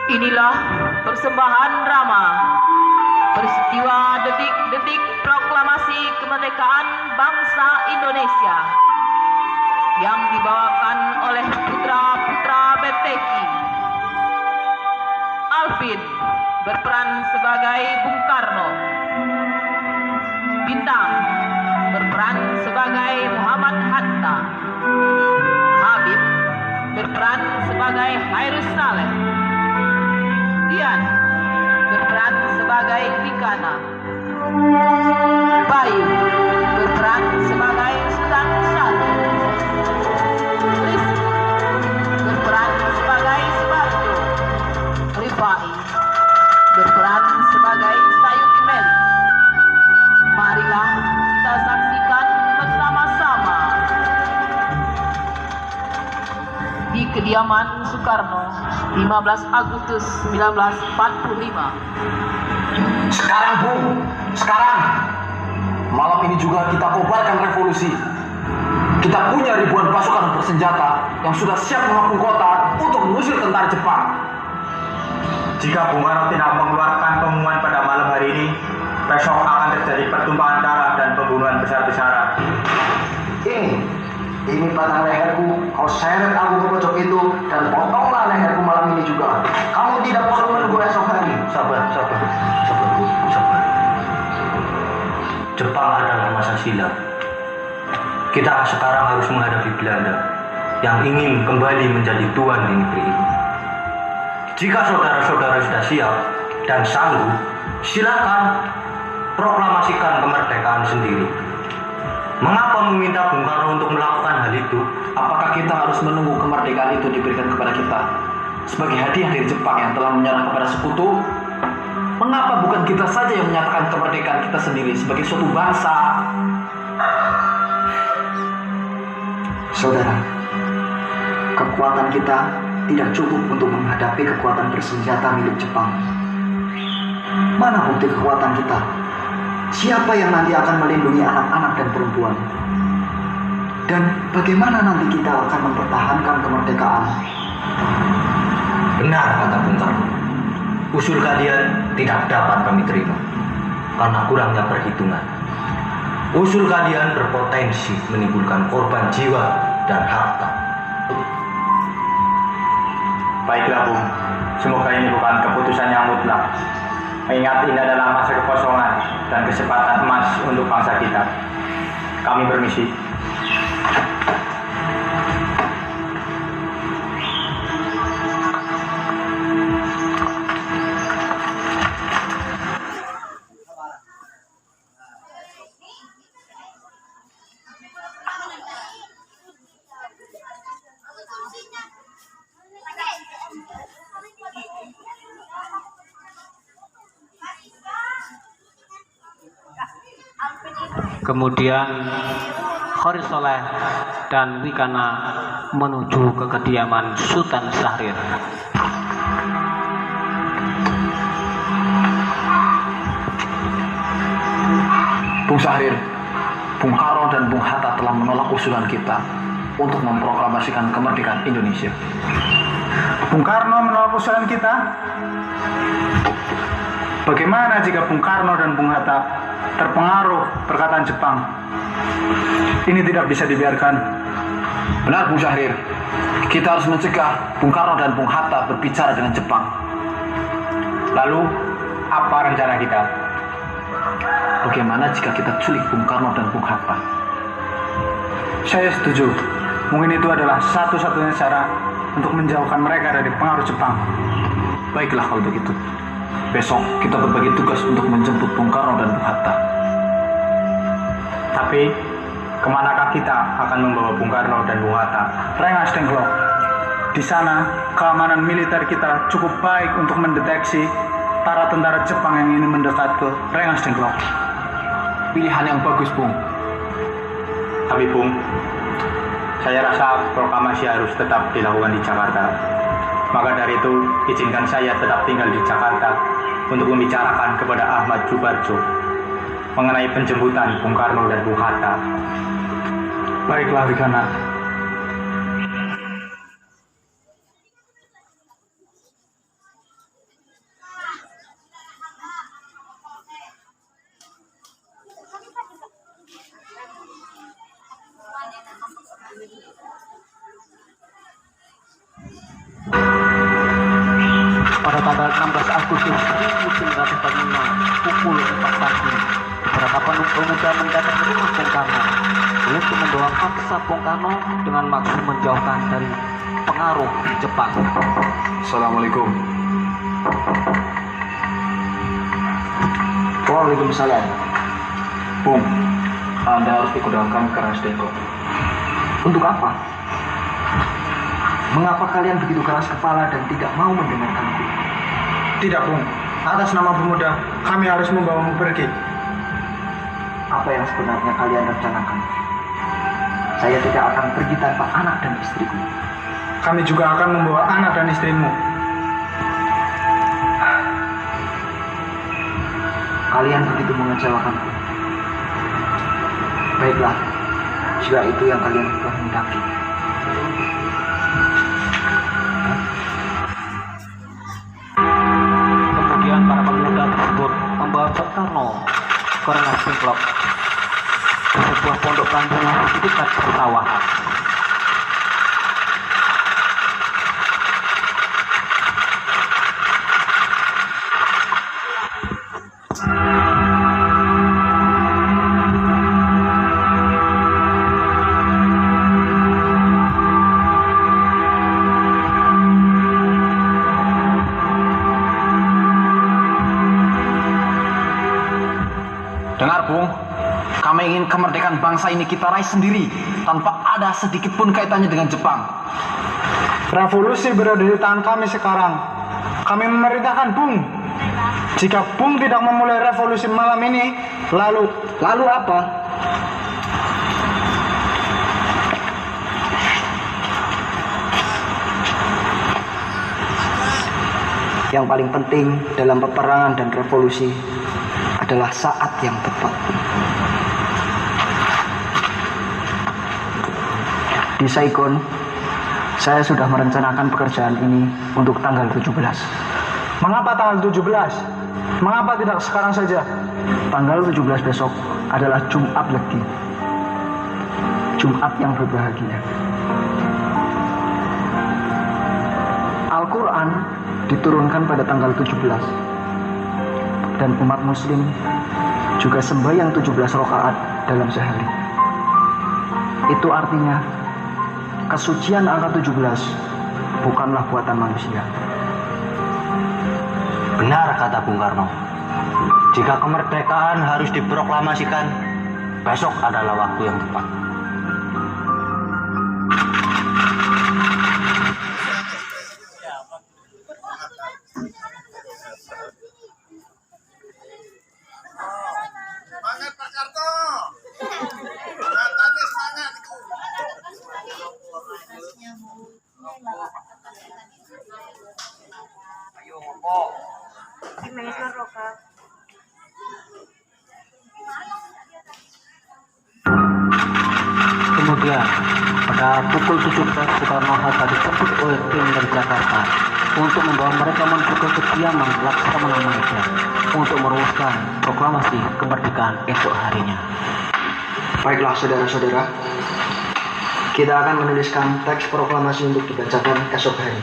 Inilah persembahan drama peristiwa detik-detik proklamasi kemerdekaan bangsa Indonesia yang dibawakan oleh putra-putra BTI. Alvin berperan sebagai Bung Karno, Bintang berperan sebagai Muhammad Hatta, Habib berperan sebagai Hairus Saleh, Dian berperan sebagai Vikana, Bayu berperan sebagai Sultan Satu, Rizky berperan sebagai Subarto, Rifai berperan sebagai Sayuti Meli. Marilah kita saksikan bersama-sama di kediaman Soekarno 15 Agustus 1945. Sekarang malam ini juga kita kobarkan revolusi. Kita punya ribuan pasukan bersenjata yang sudah siap mengepung kota untuk mengusir tentara Jepang. Jika Bung Karno tidak mengeluarkan pengumuman pada malam hari ini, besok akan terjadi pertumpahan darah dan pembunuhan besar-besaran. Ini batang leherku, kau seret aku ke pojok itu dan potonglah leherku malam ini juga. Kamu tidak perlu menunggu esok hari. Sabar. Jepang adalah masa silam. Kita sekarang harus menghadapi Belanda yang ingin kembali menjadi tuan di negeri ini. Jika saudara-saudara sudah siap dan sanggup, silakan proklamasikan kemerdekaan sendiri. Mengapa meminta Bung Karno untuk melakukan hal itu? Apakah kita harus menunggu kemerdekaan itu diberikan kepada kita sebagai hadiah dari Jepang yang telah menyerah kepada sekutu? Mengapa bukan kita saja yang menyatakan kemerdekaan kita sendiri sebagai suatu bangsa? Saudara, kekuatan kita tidak cukup untuk menghadapi kekuatan bersenjata milik Jepang. Mana bukti kekuatan kita? Siapa yang nanti akan melindungi anak-anak dan perempuan? Dan bagaimana nanti kita akan mempertahankan kemerdekaan? Benar kata Bung Karno. Usul kalian tidak dapat kami terima karena kurangnya perhitungan. Usul kalian berpotensi menimbulkan korban jiwa dan harta. Baiklah Bung, semoga ini bukan keputusan yang mutlak. Mengingat ini adalah masa kekosongan dan kesempatan emas untuk bangsa kita. Kami permisi. Kemudian Hairus Saleh dan Vikana menuju ke kediaman Sultan Syahrir. Bung Syahrir, Bung Karno dan Bung Hatta telah menolak usulan kita untuk memproklamasikan kemerdekaan Indonesia. Bung Karno menolak usulan kita? Bagaimana jika Bung Karno dan Bung Hatta terpengaruh perkataan Jepang? Ini tidak bisa dibiarkan. Benar Bung Syahrir, kita harus mencegah Bung Karno dan Bung Hatta berbicara dengan Jepang. Lalu, apa rencana kita? Bagaimana jika kita culik Bung Karno dan Bung Hatta? Saya setuju. Mungkin itu adalah satu-satunya cara untuk menjauhkan mereka dari pengaruh Jepang. Baiklah kalau begitu. Besok kita berbagi tugas untuk menjemput Bung Karno dan Bung Hatta. Tapi, kemanakah kita akan membawa Bung Karno dan Bung Hatta? Rengas Dengklok. Di sana, keamanan militer kita cukup baik untuk mendeteksi para tentara Jepang yang ingin mendekat ke Rengas Dengklok. Pilihan yang bagus, Bung. Tapi Bung, Saya rasa proklamasi harus tetap dilakukan di Jakarta. Maka dari itu, izinkan saya tetap tinggal di Jakarta untuk membicarakan kepada Ahmad Subarjo mengenai penjemputan Bung Karno dan Bung Hatta. Baiklah Wigana. Pada tanggal 16 Agustus 1945 pukul 4 pagi, beberapa pemuda mendatangi rumah Bung Karno untuk membawa paksa Bung Karno dengan maksud menjauhkan dari pengaruh Jepang. Assalamualaikum. Waalaikumsalam. Bung, Anda harus ikut dalam kami ke Rasdeko. Untuk apa? Mengapa kalian begitu keras kepala dan tidak mau mendengarkanku? Tidak, Bung. Atas nama pemuda, kami harus membawamu pergi. Apa yang sebenarnya kalian rencanakan? Saya tidak akan pergi tanpa anak dan istriku. Kami juga akan membawa anak dan istrimu. Kalian begitu mengecewakanku. Baiklah, jika itu yang kalian kehendaki. Kemudian para pemuda tersebut membawa Bung Karno ke Rengas Dengklok, ke sebuah pondok kampung di dekat persawahan. Dengar Bung, kami ingin kemerdekaan bangsa ini kita raih sendiri tanpa ada sedikit pun kaitannya dengan Jepang. Revolusi berada di tangan kami sekarang. Kami memerintahkan Bung. Jika Bung tidak memulai revolusi malam ini, lalu apa? Yang paling penting dalam peperangan dan revolusi adalah saat yang tepat. Di Saigon, saya sudah merencanakan pekerjaan ini untuk tanggal 17. Mengapa tanggal 17? Mengapa tidak sekarang saja? Tanggal 17 besok adalah Jumat Legi. Jumat yang berbahagia. Al-Quran diturunkan pada tanggal 17. Dan umat muslim juga sembahyang 17 rakaat dalam sehari. Itu artinya kesucian angka 17 bukanlah buatan manusia. Benar kata Bung Karno. Jika kemerdekaan harus diproklamasikan, besok adalah waktu yang tepat. Semangat Pak Karto. Katanya semangat itu. Ayo ngomong. Kemudian pada pukul 17 Soekarno-Hatta dijemput oleh tim dari Jakarta untuk membawa mereka menuju ke kediaman Laksamana Maeda untuk merumuskan proklamasi kemerdekaan esok harinya. Baiklah saudara-saudara, kita akan menuliskan teks proklamasi untuk dibacakan esok hari.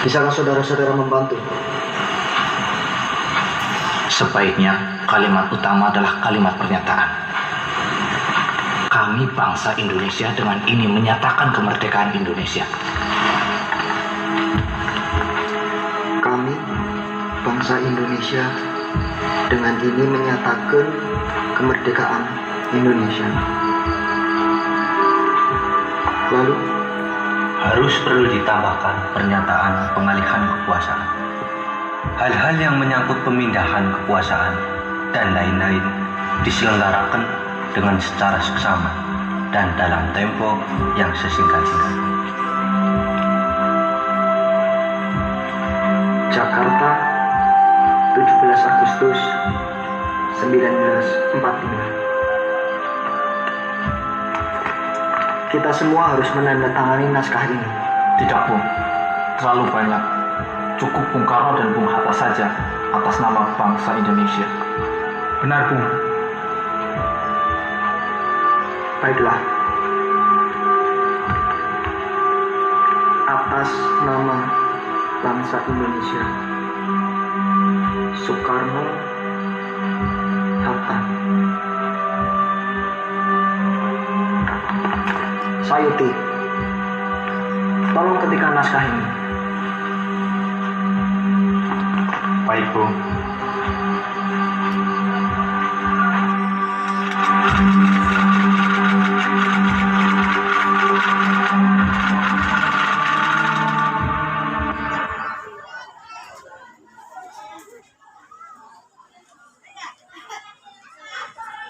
Bisakah saudara-saudara membantu? Sebaiknya kalimat utama adalah kalimat pernyataan. Kami bangsa Indonesia dengan ini menyatakan kemerdekaan Indonesia. Kami, bangsa Indonesia, dengan ini menyatakan kemerdekaan Indonesia. Lalu, Harus perlu ditambahkan pernyataan pengalihan kekuasaan. Hal-hal yang menyangkut pemindahan kekuasaan dan lain-lain diselenggarakan dengan secara seksama dan dalam tempo yang sesingkat-singkatnya. Jakarta, 17 Agustus 1945. Kita semua harus menandatangani naskah ini. Tidak, Bung. Terlalu banyak. Cukup Bung Karno dan Bung Hatta saja atas nama bangsa Indonesia. Benar, Bung. Baiklah. Atas nama bangsa Indonesia, Soekarno, Hatta. Sayuti, tolong ketikkan naskah ini. Baik, Bung.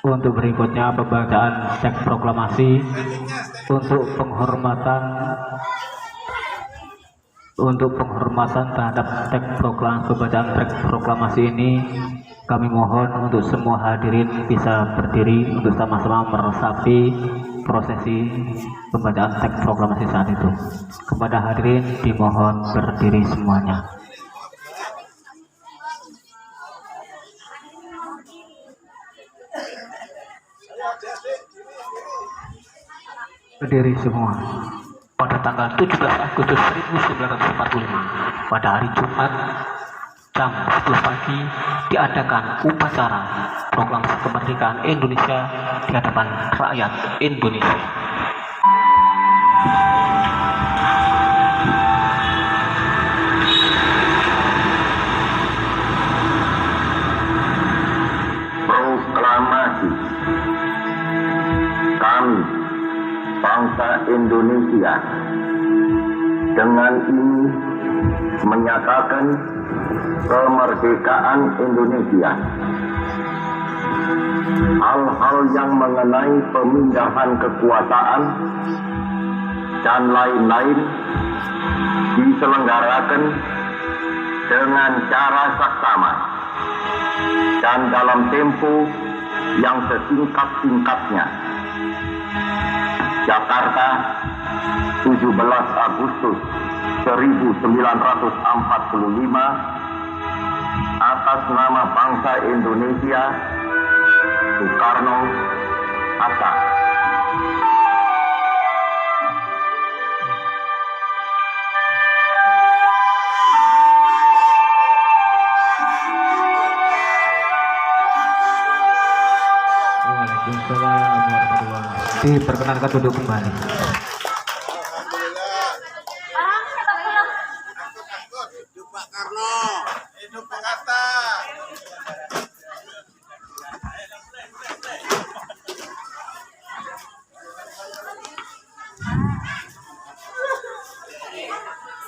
Untuk berikutnya pembacaan teks proklamasi untuk penghormatan terhadap pembacaan teks proklamasi ini, kami mohon untuk semua hadirin bisa berdiri untuk sama-sama meresapi prosesi pembacaan teks proklamasi saat itu. Kepada hadirin dimohon berdiri semuanya. Berdiri semua. Pada tanggal 17 Agustus 1945, pada hari Jumat jam 10 pagi diadakan upacara proklamasi kemerdekaan Indonesia di hadapan rakyat Indonesia. Proklamasi. Kami, bangsa Indonesia, dengan ini menyatakan kemerdekaan Indonesia. Hal-hal yang mengenai pemindahan kekuasaan dan lain-lain diselenggarakan dengan cara saksama dan dalam tempo yang sesingkat-singkatnya. Jakarta, 17 Agustus 1945, atas nama bangsa Indonesia, Soekarno, Hatta. Waalaikumsalam warahmatullahi wabarakatuh. Diperkenankan duduk kembali.